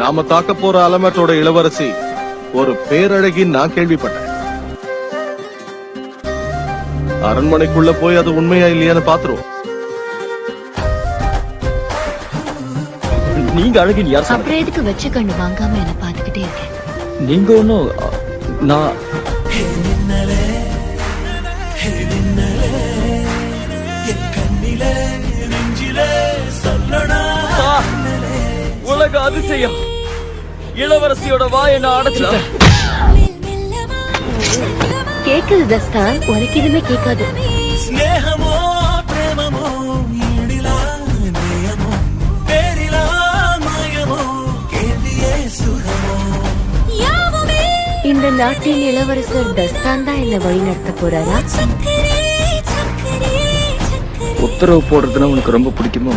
நாம தாக்க போற அலமேட்டோட இளவரசி ஒரு பேரழகின்னு நான் கேள்விப்பட்டேன். அரண்மனைக்குள்ள போய் அது உண்மையா இல்லையான்னு பாத்துருவோம். நீங்க அழகின் யார்? அப்புறம் எதுக்கு வச்ச கண்ணு வாங்காம என்ன பாத்துக்கிட்டே இருக்கேன்? நீங்க ஒன்னும் நான் உலக அதிசயம், இளவரசியோட வாயை நான் அடைச்சிட்டேன். கேக்குது தஸ்தான், உனக்கு எதுவுமே கேட்காது. இந்த நாட்டின் இளவரசர் தஸ்தான் தான் என்ன வழி நடத்த போறாரா? உத்தரவு போடுறதுன்னா உனக்கு ரொம்ப பிடிக்குமோ?